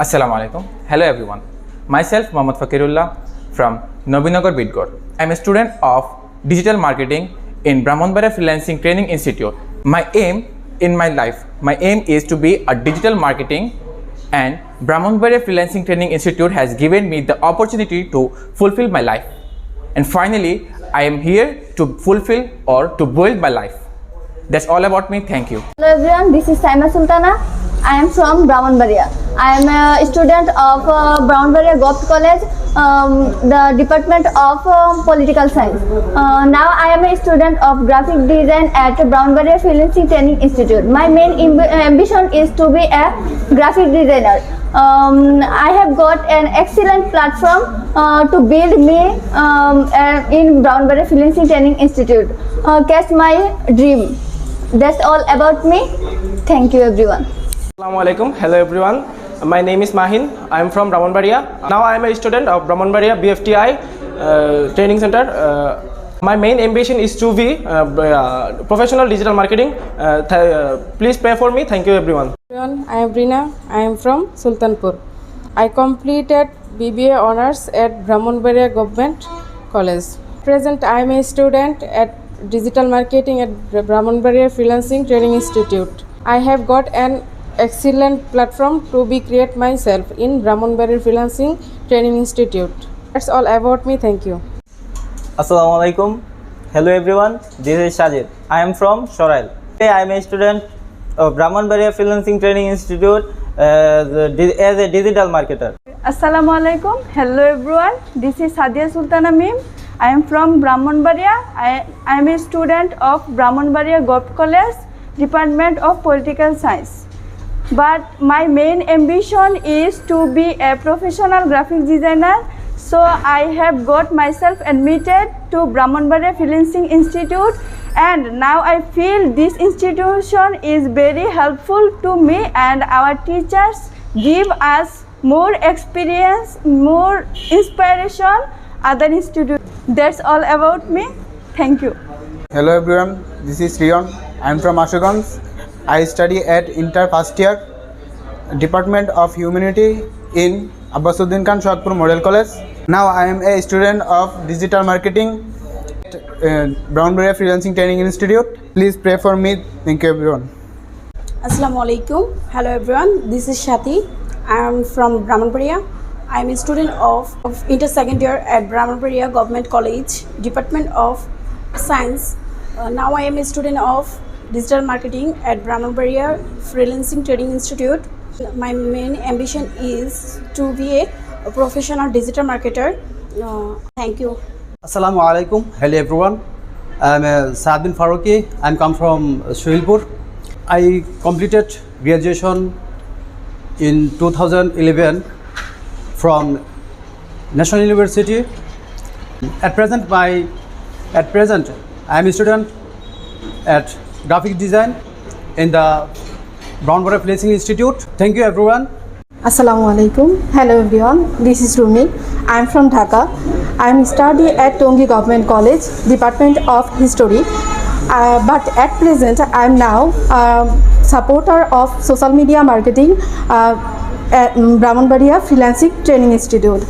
Assalamu alaikum. Hello everyone. Myself Mohammad Fakirullah from Nobinagar Bidgod. I am a student of digital marketing in Brahmanbaria Freelancing Training Institute. My aim in my life, is to be a digital marketing, and Brahmanbaria Freelancing Training Institute has given me the opportunity to fulfill my life. And finally, I am here to fulfill or to build my life. That's all about me. Thank you. Hello everyone, this is Saima Sultana. I am from Brahmanbaria. I am a student of Brahmanbaria Govt College, the Department of Political Science. Now I am a student of graphic design at Brahmanbaria Freelancing Training Institute. My main ambition is to be a graphic designer. I have got an excellent platform to build me in Brahmanbaria Freelancing Training Institute. Catch my dream. That's all about me. Thank you everyone. Assalamu alaikum. Hello everyone. My name is Mahin. I am from Brahmanbaria. Now I am a student of Brahmanbaria BFTI training center. My main ambition is to be professional digital marketing. Please pray for me. Thank you everyone. I am Rina. I am from Sultanpur. I completed BBA honors at Brahmanbaria Government College. Present I am a student at digital marketing at Brahmanbaria Freelancing Training Institute. I have got an excellent platform to be create myself in Brahmanbaria Freelancing Training Institute. That's all about me. Thank you. Assalamu alaikum. Hello everyone. This is Shajid. I am from Shorail. I am a student of Brahmanbaria Freelancing Training Institute as a digital marketer. Assalamu alaikum. Hello everyone. This is Sadia Sultana Mim. I am from Brahmanbaria. I am a student of Brahmanbaria Govt College, Department of Political Science. But my main ambition is to be a professional graphic designer. So I have got myself admitted to Brahmanbaria Freelancing Institute, and now I feel this institution is very helpful to me, and our teachers give us more experience, more inspiration other institutes. That's all about me. Thank you. Hello everyone, this is Rion. I am from Ashuganj. I study at Inter first year, Department of Humanity in Abbasuddin Khan Shahpur Model College. Now I am a student of digital marketing at Brahmanbaria Freelancing Training Institute. Please pray for me. Thank you everyone. Assalamu alaikum. Hello everyone. This is Shati. I am from Brahmanbaria. I am a student of inter second year at Brahmanbaria Government College, Department of Science. Now I am a student of digital marketing at Brahmanbaria Freelancing Training Institute. My main ambition is to be a professional digital marketer. Thank you. Assalamu alaikum. Hello everyone. I am Saad bin Faruqi. I come from Shuilpur. I completed graduation in 2011 from National University. At present I am a student at graphic design in the Brahmanbaria Freelancing Institute. Thank you everyone. Assalamu alaikum. Hello everyone. This is Rumi. I am from Dhaka. I am studying at Tongi Government College, Department of History. But at present I am now supporter of social media marketing at Brahmanbaria Freelancing Training Institute.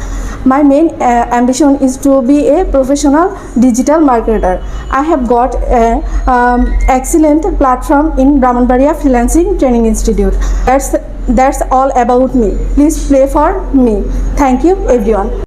My main ambition is to be a professional digital marketer. I have got an excellent platform in Brahmanbaria Freelancing Training Institute. That's all about me. Please pray for me. Thank you everyone.